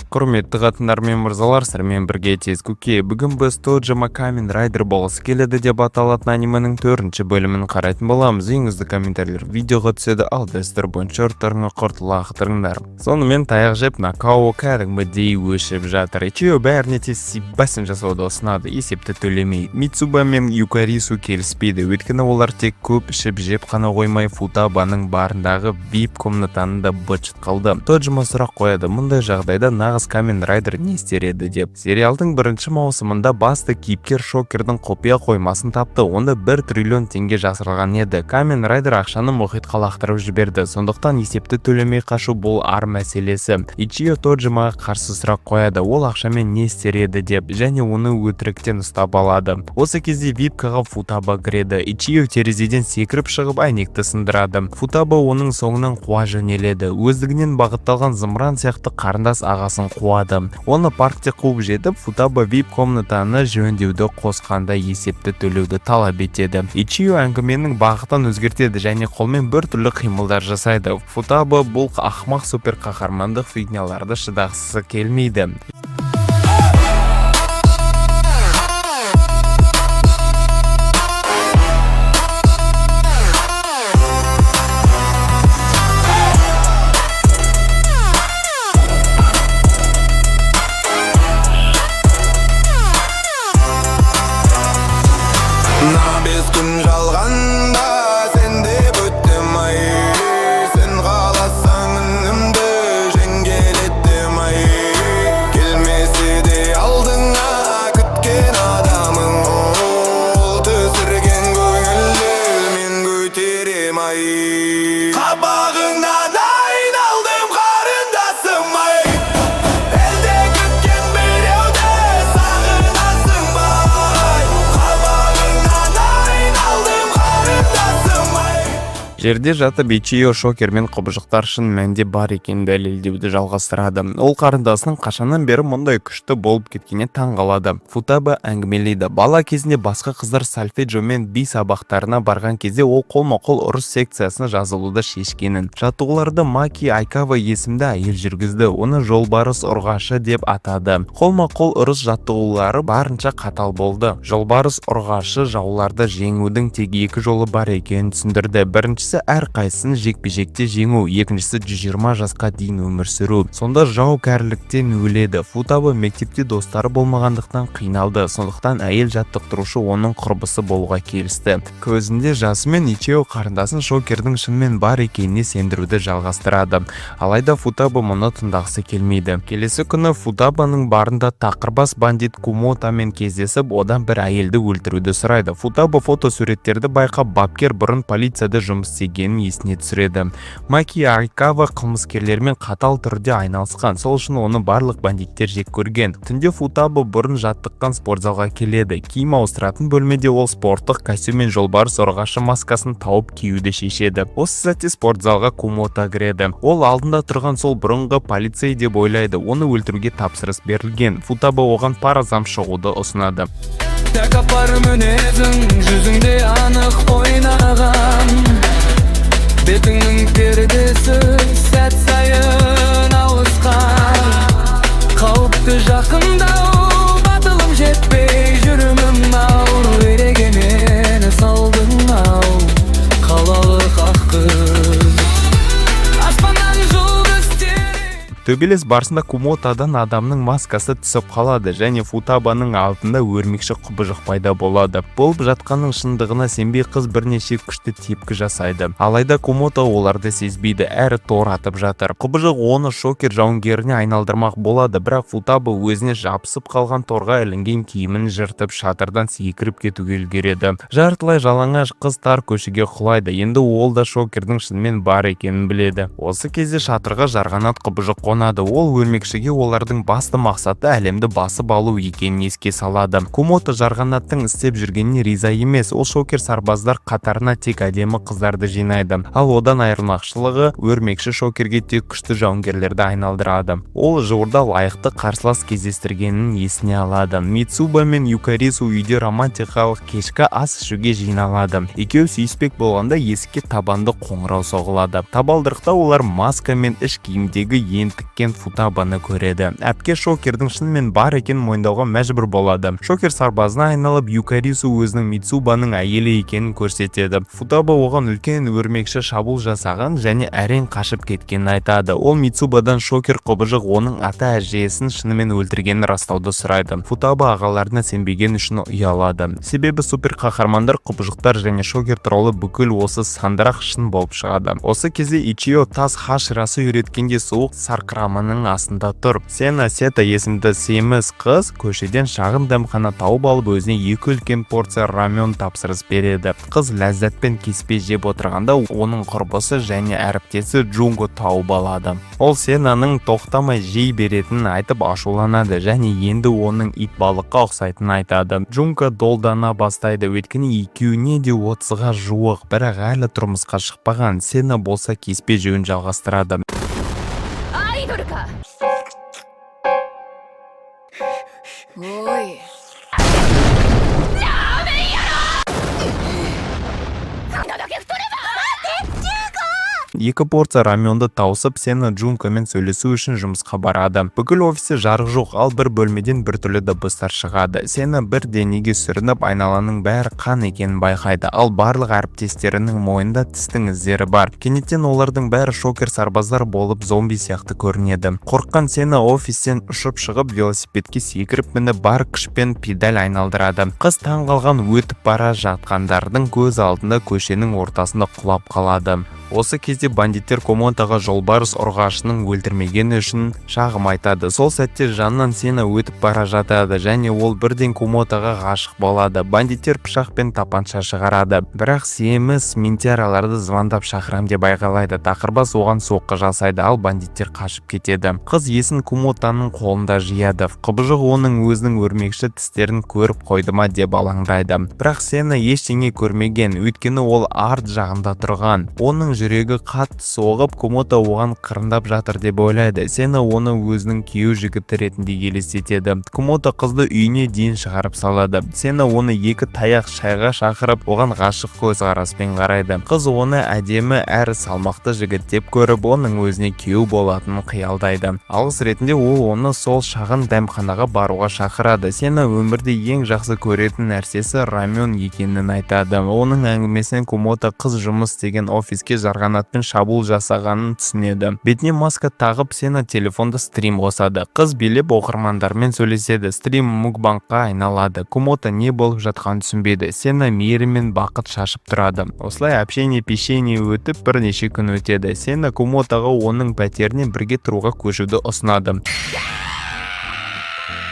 Құрметті қатындар мен мырзалар, сіздермен бірге тезкуке. Бүгін біз Тоджима Камен Райдер болғысы келеді деп аталатын анименің 4-ші бөлімін қарайтын боламыз. Ең үздік комментарийлер видеоға түседі, ал дәстүр бойынша ұрттарыңа құртыла ақытырыңдар. Сонымен таяқ жеп Накао кәдімгідей өшіп жатыр. Ичио бәріне тез сипасын жасауды ұсынады, есепті төлемейді. Мицуба мен Юкарису келіспейді, өйткені олар тек көп ішіп жеп қана қоймай Футабаның барындағы VIP комнатаны да быт қалды. Тоджима сұрақ қояды, мұндай жағдайда нағыз Камен Райдер не істер еді деп. Сериалдың 1-ші маусымында басты кейіпкер Шокердің құпия қоймасын тапты. Онда 1 триллион теңге жасырылған еді. Камен Райдер ақшаны мұхитқа лақтырып жіберді. Сондықтан есепті төлемей қашу бұл ар мәселесі. Ичио Тоджимаға қарсы сұрақ қояды, ол ақшамен не істер еді деп, және оны өтіріктен ұстап алады. Осы кезде випкаға Футаба кіреді. Ичио терезеден секіріп шығып әйнекті сындырады. Футаба оның соңынан қуа жөнеледі. Өздігінен бағытталған зымыран сияқты қарындас ағасын қуады. Оны паркте қуып жетіп, Футаба VIP комнатаны жөндеуді қосқанда есепті төлеуді талап етеді. Ичио әңгіменің бағытын өзгертеді және қолмен бір түрлі қимылдар жасайды. Футаба бұл ақмақ супер қаһармандық фигняларды шыдағысы келмейді. Күн жалғанда сенде өттім ай, сен қаласаң үнімді жеңгелеттім ай, келмесе де алдыңа күткен адамың, ол түсірген көңілді мен көтерем ай. Қабағыңнан айналдым қарындасым ай, әлде күткен біреуді сағынасың бай. Жерде жатып Ичио Шокермен құбыжықтар шын мәнде бар екенін дәлелдеуді жалғастырады. Ол қарындасының қашаннан бері мұндай күшті болып кеткеніне таң қалады. Футаба әңгімелейді. Бала кезінде басқа қыздар сольфеджиомен би сабақтарына барған кезде ол қолма-қол ұрыс секциясына жазылуды шешкенін. Жаттығуларды Маки Айкава есімді әйел жүргізді. Оны жолбарыс ұрғашы деп атады. Қолма-қол ұрыс жаттығулары барынша қатал болды. Жолбарыс ұрғашы жауларды жеңудің тек 2 жолы бар екенін түсіндірді. Біріншісі әрқайсысын жекпе-жекте жеңу, екіншісі 120 жасқа дейін өмір сүру. Сонда жау кәріліктен өледі. Футаба мектепте достары болмағандықтан қиналды. Сондықтан әйел жаттықтырушы оның құрбысы болуға келісті. Көзінде жасымен Ичио қарындасын Шокердің шынымен бар екеніне сендіруді жалғастырады. Алайда Футаба мұны тыңдағысы келмейді. Келесі күні Футабаның барында тақырбас бандит Кумотамен кездесіп, одан бір әйелді өлтіруді сұрайды. Футаба фотосуреттерді байқап, бапкер бұрын полицияда жұмыс істегенін есіне түсіреді. Маки Айкава қылмыскерлермен қатал түрде айналысқан, сол үшін оны барлық бандиттер жек көрген. Түнде Футаба бұрын жаттыққан спортзалға келеді. Киім ауыстыратын бөлмеде ол спорттық костюм мен жолбарыс ұрғашы маскасын тауып киюді шешеді. Осы сәтте спортзалға Кумота кіреді. Ол алдында тұрған сол бұрынғы полицей деп ойлайды. Оны өлтіруге тапсырыс берілген. Футаба оған паразам шығуды ұсынады. Тәкаппар мінезің жүзіңде анық ойнаған, бетіңнің пердесі сәт сайын ауысқан, қауіпті жақындау батылым жетпей жүрмін ауыр, ерегемен салдың ау қалалық ақ қыз. Аспаннан жұлдыз Төбелес барысында Кумотадан адамның маскасы түсіп қалады және Футабаның алдында өрмекші құбыжық пайда болады. Болып жатқанның шындығына сенбей қыз бірнеше күшті тепкі жасайды. Алайда Кумота оларды сезбейді, әрі тор атып жатыр. Құбыжық оны Шокер жауынгеріне айналдырмақ болады, бірақ Футаба өзіне жабысып қалған торға ілінген киімін жыртып шатырдан секіріп кетуге үлгереді. Жартылай жалаңаш қыз тар көшеге құлайды. Енді ол да Шокердің шынымен бар екенін біледі. Осы кезде шатырға жарғанат құбыжық қонады. Ол өрмекшіге олардың басты мақсаты әлемді басып алу екенін еске салады. Кумота жарғанаттың істеп жүргеніне риза емес. Ол Шокер сарбаздар қатарына тек әдемі қыздарды жинайды. Ал одан айырмақшылығы өрмекші Шокерге тек күшті жауынгерлерді айналдырады. Ол жуырда лайықты қарсылас кездестіргенін есіне алады. Мицуба мен Юкарису үйде романтикалық кешкі ас ішуге жиналады. Екеуі сүйіспек болғанда есікке табанды қоңырау соғылады. Табалдырықта олар маска мен іш киімдегі ентік теккен Футабаны көреді. Әпке Шокердің шынымен бар екенін мойындауға мәжбүр болады. Шокер сарбазына айналып Юкарису өзінің Мицубаның әйелі екенін көрсетеді. Футаба оған үлкен өрмекші шабуыл жасаған және әрең қашып кеткенін айтады. Ол Мицубадан Шокер құбыжық оның ата-әжесін шынымен өлтіргенін растауды сұрайды. Футаба ағаларына сенбеген үшін ұялады. Себебі супер қаһармандар, құбыжықтар және Шокер туралы бүкіл осы сандырақ шын болып шығады. Осы кезде Ичио тас хаширасы үйреткенде суық сарқыраманың астында тұр. Сета есімді семіз қыз көшеден шағын дәмхана тауып алып өзіне 2 үлкен порция рамен тапсырыс береді. Қыз ләззатпен кеспе жеп отырғанда оның құрбысы және әріптесі Джунго тауып алады. Ол Сенаның тоқтамай жей беретінін айтып ашуланады және енді оның ит балыққа ұқсайтынын айтады. Джунго долдана бастайды, өйткені екеуіне де 30-ға жуық, бірақ әлі тұрмысқа шықпаған. Сена болса кеспе жеуін жалғастырады. Ой. Екі порция раменді тауысып, Сена Джункомен сөйлесу үшін жұмысқа барады. Бүкіл офисте жарық жоқ, ал бір бөлмеден біртүрлі дыбыстар шығады. Сена бір денеге сүрініп, айналаның бәрі қан екенін байқайды, ал барлық әріптестерінің мойнында тістің іздері бар. Кенеттен олардың бәрі Шокер сарбаздар болып зомби сияқты көрінеді. Қорыққан Сена офистен ұшып шығып, велосипедке секіріп мініп, бар күшпен педаль айналдырады. Қыз таң қалған өтіп бара жатқандардың көз алдында көшенің ортасында құлап қалады. Осы кезде бандиттер Комотаға жолбарыс ұрғашының өлтірмегені үшін шағым айтады. Сол сәтте жанынан Сена өтіп бара жатады және ол бірден Комотаға ғашық болады. Бандиттер пышақ пен тапанша шығарады. Бірақ семіз ментиараларды звондап шақырам деп айғайлайды. Тақырбас оған соққы жасайды, ал бандиттер қашып кетеді. Қыз есін Комотаның қолында жияды. Құбыжық оның өзінің өрмекші тістерін көріп қойды ма деп алаңдайды. Бірақ Сена ештеңе көрмеген, өйткені ол арт жағында тұрған. Оның жүрегі қатты соғып, Комото оған қырындап жатыр деп ойлайды. Сена оны өзінің күйеу жігіті ретінде елестетеді. Комото қызды үйіне дейін шығарып салады. Сена оны 2 таяқ шайға шақырып, оған ғашық көзқараспен қарайды. Қыз оны әдемі әрі салмақты жігіт деп көріп, оның өзіне күйеу болатынын қиялдайды. Алғыс ретінде ол оны сол шағын дәмханаға баруға шақырады. Сена өмірде ең жақсы көретін нәрсесі рамен екенін айтады. Оның әңгімесінен Комото қыз жұмыс істеген офиске жарғанатпен шабуыл жасағанын түсінеді. Бетіне маска тағып, Сена телефонда стрим қосады. Қыз билеп оқырмандармен сөйлеседі. Стрим мукбангқа айналады. Комото не болып жатқанын түсінбеді. Сена мейірі мен бақыт шашып тұрады. Осылай общение-пешение өтіп бірнеше күн өтеді. Сена Комотаға оның пәтеріне бірге тұруға көшуді ұсынады.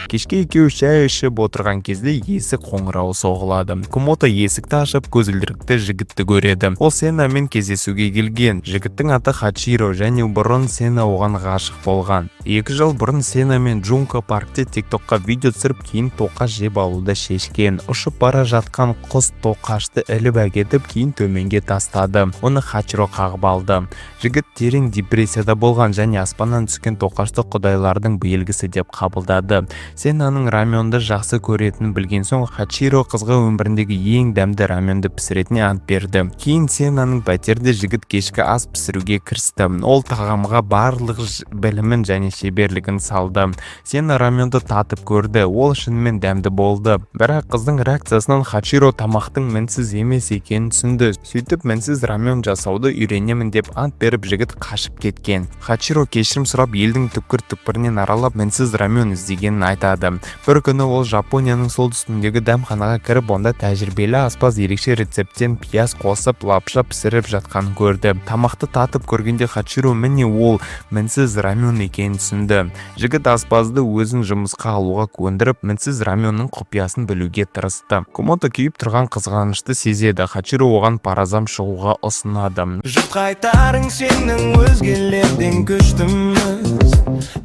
Кешке екеуі шай ішіп отырған кезде есік қоңырауы соғылады. Комото есікті ашып, көзілдірікті жігітті көреді. Ол Сенамен кездесуге келген. Жігіттің аты Хачиро және бұрын Сена оған ғашық болған. 2 жыл бұрын Сена мен Джунко паркте тиктокқа видео түсіріп, кейін тоқаш жеп алуды шешкен. Ұшып бара жатқан құс тоқашты іліп әкетіп, кейін төменге тастады. Оны Хачиро қағып алды. Жігіт терең депрессияда болған және аспаннан түскен тоқашты құдайлардың белгісі деп қабылдады. Сенаның раменді жақсы көретінін білген соң, Хачиро қызға өміріндегі ең дәмді раменді пісіретіне ант берді. Кейін Сенаның пәтерде жігіт кешкі ас пісіруге кірісті. Ол тағамға барлық білімін және шеберлігін салды. Сена раменді татып көрді. Ол шынымен дәмді болды. Бірақ қыздың реакциясынан Хачиро тамақтың мінсіз емес екенін түсінді. Сөйтіп мінсіз рамен жасауды үйренемін деп ант беріп, жігіт қашып кеткен. Хачиро кешірім сұрап, елдің түкпір-түкпірінен аралап мінсіз рамен іздегенін айтады. Бір күні ол Жапонияның солтүстігіндегі дәмханаға кіріп, онда тәжірибелі аспаз ерекше рецепттен пияз қосып, лапша пісіріп жатқанын көрді. Тамақты татып көргенде Хачиро міне ол мінсіз рамен екенін түсінді. Жігіт аспазды өзін жұмысқа алуға көндіріп, мінсіз раменнің құпиясын білуге тырысты. Комото күйіп тұрған қызғанышты сезеді. Хачиро оған паразам шығуға ұсынады. Жұрт қайтарың сенің өзгелерден күштіміз.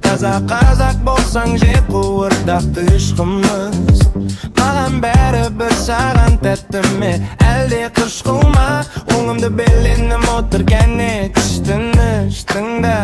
Таза қазақ болсаң жеп қуырдақты ішқымыз. Маған бәрі бір саған тәтті ме, әлде қышқыл ма? Оңымды беленім отыр кәне, күштіні іштіңді.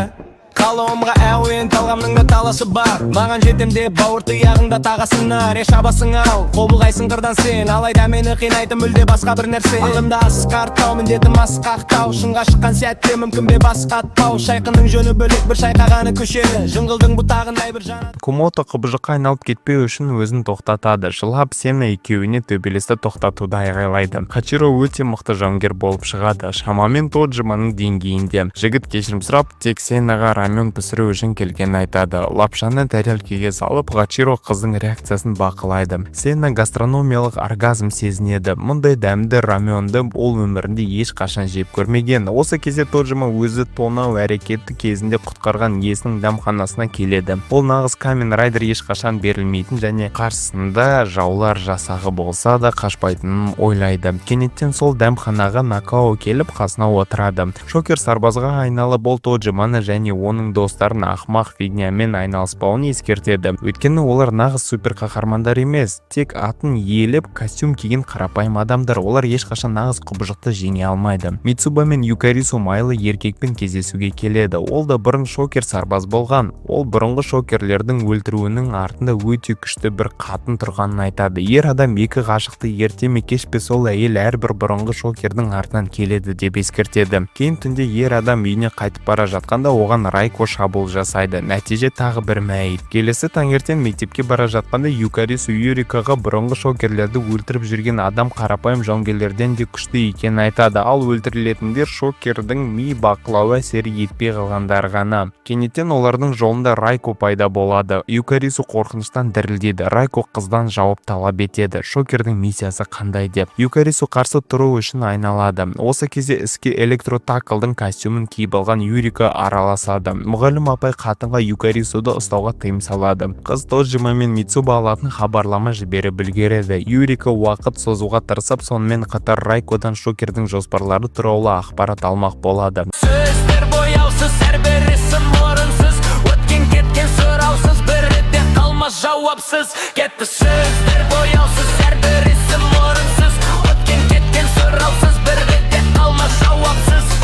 Қалуымға әуе ойын талғамның да таласы бар. Маған жетем деп бауыр тұяғыңда тағасыңар. Шабасың ал, қобылғайсың қырдан сен. Алайда мені қинайды мүлде басқа бір нәрсе. Алдымда асқақтау, міндетім асқақтау. Шыңға шыққан сәтте мүмкін бе басқатпау. Шайқының жөні бөлек, бір шайқағаны көшеді. Жыңғылдың бұтағындай бір жаны. Кумото құбыжыққа айналып кетпеу үшін өзін тоқтатады. Жылап Сена екеуіне төбелесті тоқтатуды айғайлайды. Хачиро өте мықты жауынгер болып шығады. Шамамен Тоджиманың деңгейінде. Жігіт кешірім сұрап, тек Сенаға рамен пісіру үшін келгенін айтады. Лапшаны тәрелкеге салып, Хачиро қыздың реакциясын бақылайды. Сена гастрономиялық оргазм сезінеді. Мұндай дәмді раменді ол өмірінде ешқашан жеп көрмеген. Осы кезде Тоджима өзі тонау әрекеті кезінде құтқарған иесінің дәмханасына келеді. Ол нағыз Камен Райдер ешқашан берілмейтін және қарсысында жаулар жасағы болса да қашпайтынын ойлайды. Кенеттен сол дәмханаға Накао келіп қасына отырады. Шокер сарбазға айналып ол Тоджиманы және оның достарын ақмақ фигнямен айналыспауын ескертеді. Өйткені олар нағыз супер қаһармандар емес, тек атын иелеп костюм киген қарапайым адамдар. Олар ешқашан нағыз құбыжықты жеңе алмайды. Мицуба мен Юкарису майлы еркекпен кездесуге келеді. Ол да бұрын шокер сарбаз болған. Ол бұрынғы шокерлердің өлтіруінің артында өте күшті бір қатын тұрғанын айтады. Ер адам екі ғашықты ерте ме кеш пе сол әйел әрбір бұрынғы шокердің артынан келеді деп ескертеді. Кейін түнде ер адам үйіне қайтып бара жатқанда оған Райко шабуыл жасайды. Нәтиже тағы бір мәйіт. Келесі таңертең мектепке бара жатқанда Юкарису Юрикаға бұрынғы шокерлерді өлтіріп жүрген адам қарапайым жауынгерлерден де күшті екенін айтады. Ал өлтірілетіндер шокердің ми бақылауы әсері етпей қалғандар ғана. Кенеттен олардың жолында Райко пайда болады. Юкарису қорқыныштан дірілдейді. Райко қыздан жауап талап етеді. Шокердің миссиясы қандай деп. Юкарису қарсы тұру үшін айналады. Осы кезде іске электротаклдың костюмын киіп алған Юрика араласады. Мұғалім апай қатынға Юкарисуды ұстауға тыйым салады. Қыз Тоджима мен Мицуба алатын хабарлама жіберіп үлгереді. Юрика уақыт созуға тырысып, сонымен қатар Райкодан шокердің жоспарлары туралы ақпарат алмақ болады. Сөздер бояусыз, әрбірісі орынсыз, өткен кеткен сұраусыз, бірі де қалмас жауапсыз. Кетті сөздер бояусыз, әрбірісі орынсыз, өткен кеткен сұраусыз, бірі де қалмас жауапсыз.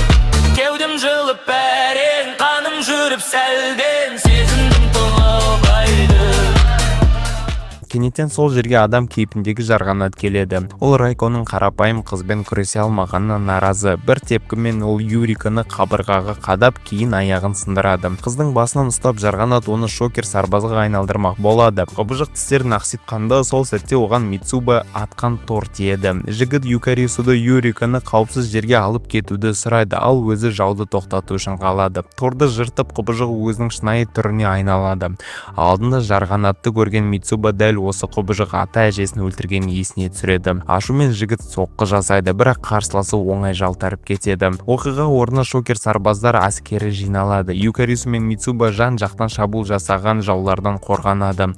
Кеудем жылып әрең, қаным жүріп сәлден, сезіндім толағайды. Кенеттен сол жерге адам кейпіндегі жарғанат келеді. Ол Райконың қарапайым қызбен күресе алмағанына наразы. Бір тепкімен ол Юриканы қабырғаға қадап, кейін аяғын сындырады. Қыздың басынан ұстап жарғанат оны шокер сарбазға айналдырмақ болады. Құбыжық тістерін ақситқанда сол сәтте оған Мицуба атқан тор тиеді. Жігіт Юкарисуды Юриканы қауіпсіз жерге алып кетуді сұрайды, ал өзі жауды тоқтату үшін қалады. Торды жыртып құбыжық өзінің шынайы түріне айналады. Алдында жарғанатты көрген Мицуба дәл осы құбыжық ата әжесін өлтірген есіне түсіреді. Ашумен жігіт соққы жасайды, бірақ қарсыласы оңай жалтарып кетеді. Оқиға орнына шокер сарбаздар әскері жиналады. Юкарису мен Мицуба жан жақтан шабуыл жасаған жаулардан қорғанады.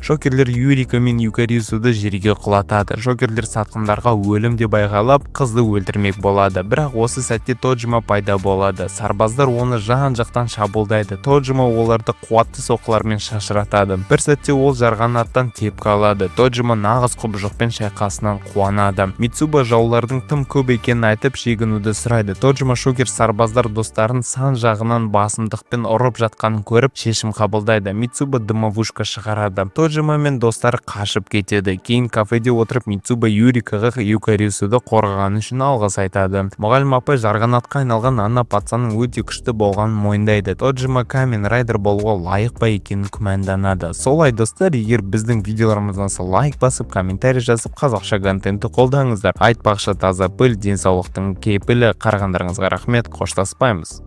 Шокерлер Юрика мен Юкарисуды жерге құлатады. Шокерлер сатқындарға өлім деп айғайлап, қызды өлтірмек болады. Бірақ осы сәтте Тоджима пайда болады. Сарбаздар оны жан-жақтан шабуылдайды. Тоджима оларды қуатты соққылармен шашыратады. Бір сәтте ол жарғанаттан тепкі алады. Тоджима нағыз құбыжықпен шайқасынан қуанады. Мицуба жаулардың тым көп екенін айтып шегінуді сұрайды. Тоджима шокер сарбаздар достарын сан жағынан басымдықпен ұрып жатқанын көріп шешім қабылдайды. Мицуба дымовушка шығарады. Тоджима мен достары қашып кетеді. Кейін кафеде отырып Мицуба Юрикаға Юкарисуды қорғағаны үшін алғыс айтады. Мұғалім апай жарғанатқа айналған Анна патсаның өте күшті болғанын мойындайды. Тоджима Камен Райдер болуға лайық па екенін күмәнданады. Солай достар, егер біздің видеоларымыздан лайк басып, комментарий жазып, қазақша контентті қолдаңыздар. Айтпақшы таза піл денсаулықтың кепілі. Қарағандарыңызға рахмет, қоштаспаймыз.